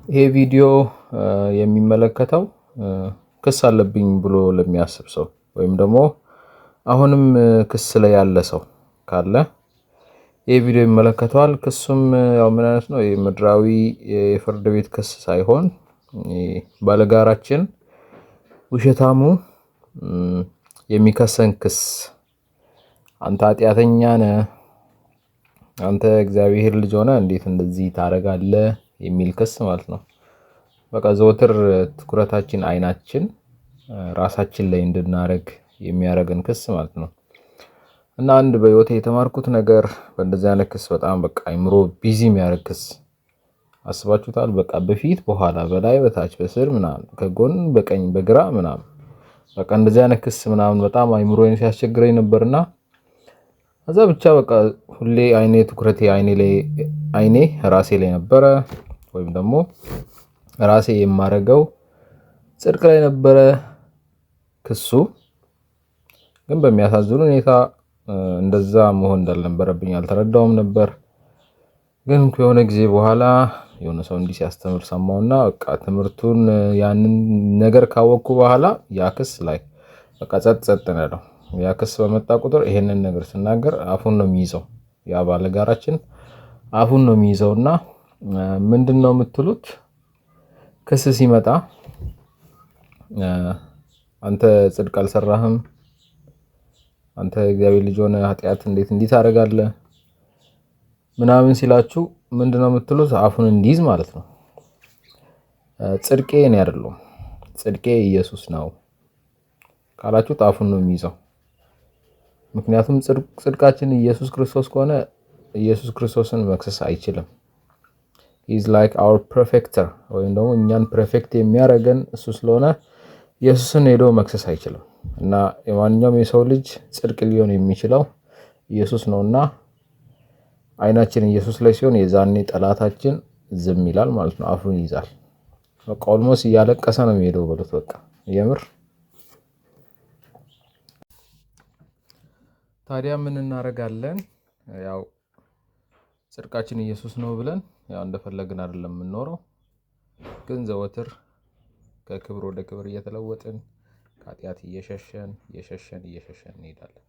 ይሄ ቪዲዮ የሚመለከተው ክስ አለብኝ ብሎ ለሚያስብ ሰው ወይም ደግሞ አሁንም ክስ ላይ ያለ ሰው ካለ ይሄ ቪዲዮ ይመለከተዋል። ክሱም ያው ምን አይነት ነው? የምድራዊ የፍርድ ቤት ክስ ሳይሆን ባለጋራችን ውሸታሙ የሚከሰን ክስ አንተ ኃጢአተኛ ነህ፣ አንተ እግዚአብሔር ልጅ ሆነ እንዴት እንደዚህ ታደርጋለህ የሚል ክስ ማለት ነው። በቃ ዘወትር ትኩረታችን አይናችን ራሳችን ላይ እንድናረግ የሚያረገን ክስ ማለት ነው። እና አንድ በህይወቴ የተማርኩት ነገር በእንደዚህ አይነት ክስ በጣም በቃ አይምሮ ቢዚ የሚያረግ ክስ አስባችሁታል? በቃ በፊት በኋላ በላይ በታች በስር ምናምን ከጎን በቀኝ በግራ ምናምን በቃ እንደዚህ አይነት ክስ ምናምን በጣም አይምሮዬን ሲያስቸግረኝ ነበርና ከዛ ብቻ በቃ ሁሌ ትኩረቴ አይኔ ራሴ ላይ ነበረ ወይም ደግሞ ራሴ የማረገው ጽድቅ ላይ ነበረ። ክሱ ግን በሚያሳዝን ሁኔታ እንደዛ መሆን እንዳልነበረብኝ አልተረዳውም ነበር። ግን ከሆነ ጊዜ በኋላ የሆነ ሰው እንዲህ ሲያስተምር ሰማውና በቃ ትምህርቱን ያንን ነገር ካወቅኩ በኋላ ያ ክስ ላይ በቃ ጸጥ ነው ያለው። ያ ክስ በመጣ ቁጥር ይሄንን ነገር ስናገር አፉን ነው የሚይዘው። ያ ባለጋራችን አፉን ነው የሚይዘውና ምንድነው የምትሉት? ክስ ሲመጣ አንተ ጽድቅ አልሰራህም፣ አንተ እግዚአብሔር ልጅ ሆነ ኃጢአት እንዴት ታደርጋለህ ምናምን ሲላችሁ ምንድነው የምትሉት? አፉን እንዲይዝ ማለት ነው። ጽድቄ እኔ አይደለሁም ጽድቄ ኢየሱስ ነው ካላችሁት አፉን ነው የሚይዘው። ምክንያቱም ጽድቃችን ኢየሱስ ክርስቶስ ከሆነ ኢየሱስ ክርስቶስን መክሰስ አይችልም። he is like our perfecter ወይም ደግሞ እኛን ፐርፌክት የሚያረገን እሱ ስለሆነ ኢየሱስን ሄዶ መክሰስ አይችልም። እና የማንኛውም የሰው ልጅ ጽድቅ ሊሆን የሚችለው ኢየሱስ ነውና አይናችን ኢየሱስ ላይ ሲሆን የዛኔ ጠላታችን ዝም ይላል ማለት ነው፣ አፉን ይይዛል። በቃ ኦልሞስት እያለቀሰ ነው የሚሄደው በሉት። በቃ የምር ታዲያ ምን እናደርጋለን? ያው ጽድቃችን ኢየሱስ ነው ብለን ያው እንደፈለግን አይደለም የምንኖረው፣ ግን ዘወትር ከክብር ወደ ክብር እየተለወጥን ከኃጢአት እየሸሸን እንሄዳለን።